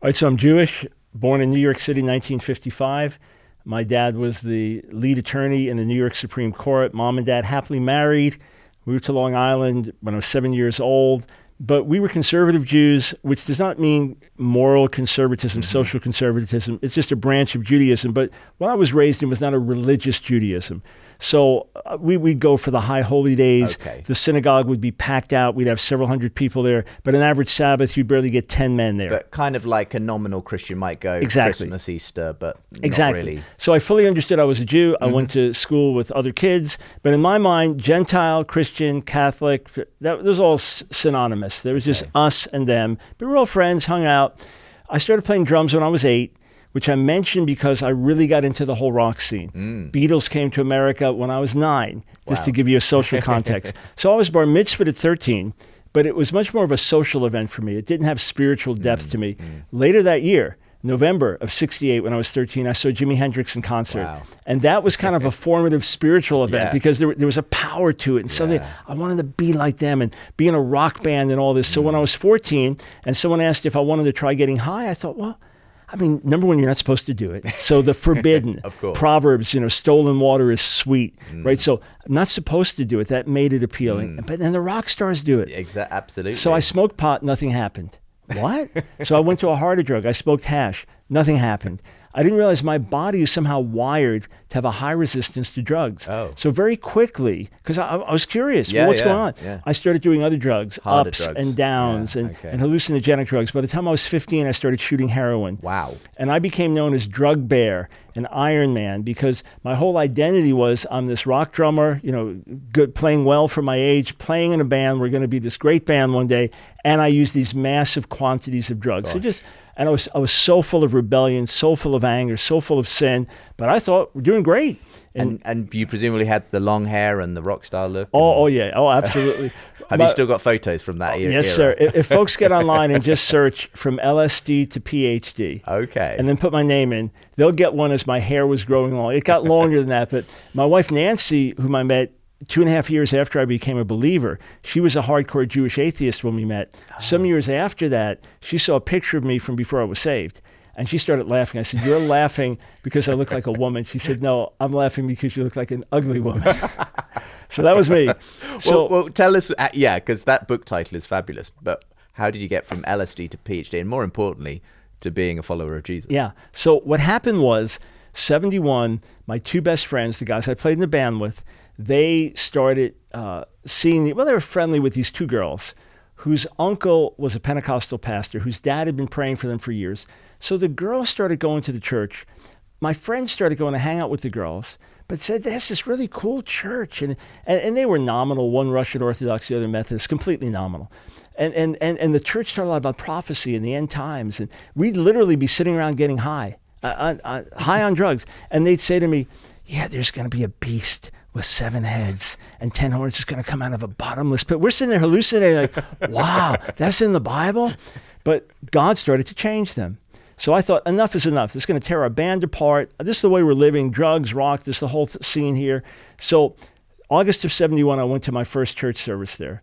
All right, so I'm Jewish, born in New York City, 1955. My dad was the lead attorney in the New York Supreme Court. Mom and dad happily married. Moved to Long Island when I was 7 years old. But we were conservative Jews, which does not mean moral conservatism, social conservatism. It's just a branch of Judaism. But what I was raised in was not a religious Judaism. So we'd go for the high holy days. Okay. The synagogue would be packed out. We'd have several hundred people there. But an average Sabbath, you'd barely get 10 men there. But kind of like a nominal Christian might go Exactly. Christmas, Easter, but Exactly. not really. So I fully understood I was a Jew. I went to school with other kids. But in my mind, Gentile, Christian, Catholic, that was all synonymous. There was just us and them. But we were all friends, hung out. I started playing drums when I was 8. Which I mentioned because I really got into the whole rock scene. Beatles came to America when I was 9, just to give you a social context. So I was bar mitzvahed at 13, but it was much more of a social event for me. It didn't have spiritual depth to me. Later that year, November of 68, when I was 13, I saw Jimi Hendrix in concert. Wow. And that was kind of a formative spiritual event because there was a power to it. And suddenly I wanted to be like them and be in a rock band and all this. So when I was 14 and someone asked if I wanted to try getting high, I thought, well, I mean, number one, you're not supposed to do it. So the forbidden, Of course. Proverbs, stolen water is sweet, right? So I'm not supposed to do it. That made it appealing. But then the rock stars do it. Absolutely. So I smoked pot, nothing happened. What? So I went to a harder drug. I smoked hash, nothing happened. I didn't realize my body is somehow wired to have a high resistance to drugs. Oh. So very quickly, because I was curious, what's going on? Yeah. I started doing other drugs, Harder ups drugs. and downs, Yeah, and hallucinogenic drugs. By the time I was 15, I started shooting heroin. Wow. And I became known as Drug Bear and Iron Man because my whole identity was I'm this rock drummer, good, playing well for my age, playing in a band. We're going to be this great band one day. And I used these massive quantities of drugs. And I was so full of rebellion, so full of anger, so full of sin. But I thought, we're doing great. And you presumably had the long hair and the rock star look? Oh yeah. Oh, absolutely. Have you still got photos from that era? Yes, sir. If folks get online and just search from LSD to PhD, Okay. and then put my name in, they'll get one as my hair was growing long. It got longer than that. But my wife, Nancy, whom I met 2.5 years after I became a believer, she was a hardcore Jewish atheist when we met. Some years after that, she saw a picture of me from before I was saved. And she started laughing. I said, "You're laughing because I look like a woman." She said, "No, I'm laughing because you look like an ugly woman." So that was me. So, well, tell us, because that book title is fabulous. But how did you get from LSD to PhD? And more importantly, to being a follower of Jesus? Yeah. So what happened was, 71, my two best friends, the guys I played in the band with, they started they were friendly with these two girls whose uncle was a Pentecostal pastor, whose dad had been praying for them for years. So the girls started going to the church. My friends started going to hang out with the girls, but said, "There's this really cool church." And they were nominal, one Russian Orthodox, the other Methodist, completely nominal. And the church taught a lot about prophecy and the end times. And we'd literally be sitting around getting high on drugs. And they'd say to me, "Yeah, there's going to be a beast with 7 heads and 10 horns is going to come out of a bottomless pit." We're sitting there hallucinating like, wow, that's in the Bible? But God started to change them. So I thought, enough is enough. This is going to tear our band apart. This is the way we're living. Drugs, rock, this is the whole scene here. So August of 71, I went to my first church service there.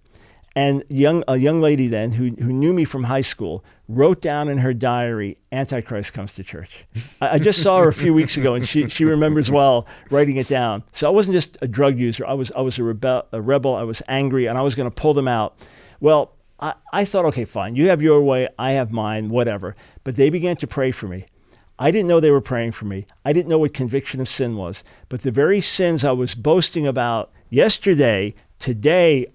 And a young lady then who knew me from high school wrote down in her diary, "Antichrist comes to church." I just saw her a few weeks ago, and she remembers well writing it down. So I wasn't just a drug user. I was a rebel. I was angry, and I was going to pull them out. Well, I thought, okay, fine. You have your way. I have mine, whatever. But they began to pray for me. I didn't know they were praying for me. I didn't know what conviction of sin was. But the very sins I was boasting about yesterday, today,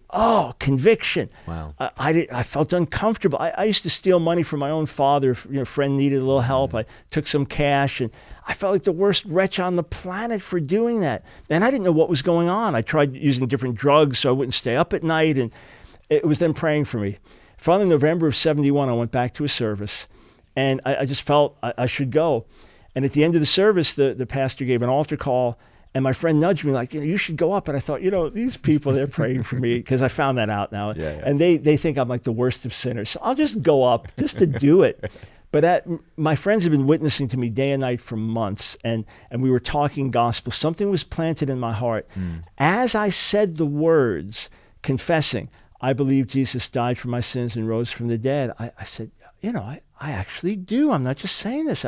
conviction. Wow. I felt uncomfortable. I used to steal money from my own father. A friend needed a little help. I took some cash, and I felt like the worst wretch on the planet for doing that. And I didn't know what was going on. I tried using different drugs so I wouldn't stay up at night, and it was them praying for me. Finally, in November of 71, I went back to a service, and I just felt I should go. And at the end of the service, the pastor gave an altar call, and my friend nudged me like, "You should go up." And I thought, these people, they're praying for me, because I found that out now. Yeah. And they think I'm like the worst of sinners. So I'll just go up just to do it. But my friends have been witnessing to me day and night for months, and we were talking gospel. Something was planted in my heart. As I said the words, confessing, "I believe Jesus died for my sins and rose from the dead," I said, I actually do. I'm not just saying this.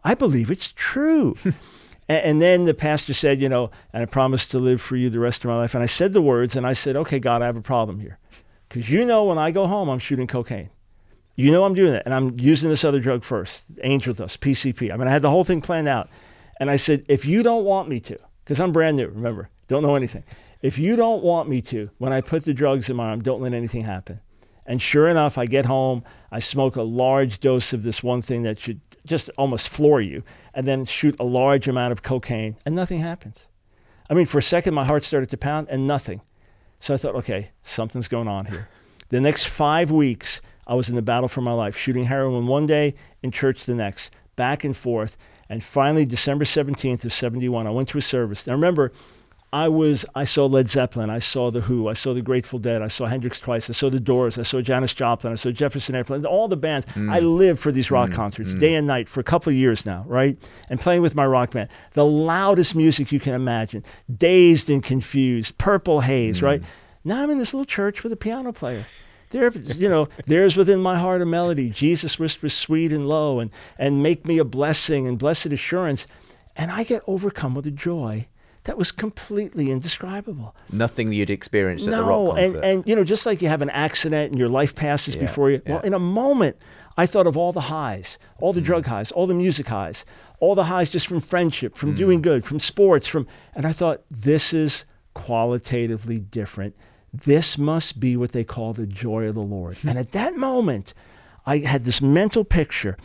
I believe it's true. And then the pastor said, and I promise to live for you the rest of my life. And I said the words, and I said, okay, God, I have a problem here. Because when I go home, I'm shooting cocaine. I'm doing that. And I'm using this other drug first, angel dust, PCP. I had the whole thing planned out. And I said, if you don't want me to, because I'm brand new, remember, don't know anything. If you don't want me to, when I put the drugs in my arm, don't let anything happen. And sure enough, I get home, I smoke a large dose of this one thing that should just almost floor you, and then shoot a large amount of cocaine, and nothing happens. For a second, my heart started to pound, and nothing. So I thought, okay, something's going on here. The next 5 weeks, I was in the battle for my life, shooting heroin one day, in church the next, back and forth. And finally, December 17th of 71, I went to a service. Now remember, I saw Led Zeppelin, I saw The Who, I saw the Grateful Dead, I saw Hendrix twice, I saw The Doors, I saw Janis Joplin, I saw Jefferson Airplane, all the bands. I lived for these rock concerts day and night for a couple of years now, right? And playing with my rock band. The loudest music you can imagine. Dazed and Confused, Purple Haze, right? Now I'm in this little church with a piano player. There's within my heart a melody. Jesus whispers sweet and low, and make me a blessing and blessed assurance. And I get overcome with a joy that was completely indescribable. Nothing you'd experienced at the rock concert. And just like you have an accident and your life passes before you. Yeah. Well, in a moment, I thought of all the highs, all the drug highs, all the music highs, all the highs just from friendship, from doing good, from sports, and I thought, this is qualitatively different. This must be what they call the joy of the Lord. And at that moment, I had this mental picture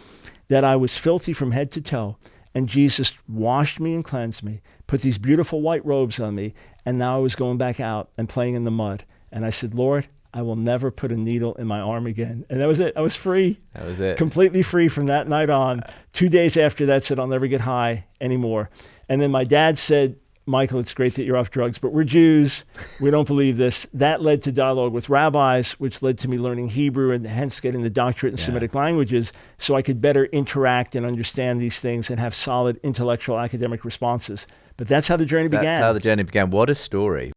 that I was filthy from head to toe, and Jesus washed me and cleansed me, put these beautiful white robes on me, and now I was going back out and playing in the mud. And I said, Lord, I will never put a needle in my arm again. And that was it. I was free. That was it. Completely free from that night on. 2 days after that, said, I'll never get high anymore. And then my dad said, Michael, it's great that you're off drugs, but we're Jews. We don't believe this. That led to dialogue with rabbis, which led to me learning Hebrew and hence getting the doctorate in Semitic languages so I could better interact and understand these things and have solid intellectual academic responses. But that's how the journey began. That's how the journey began. What a story.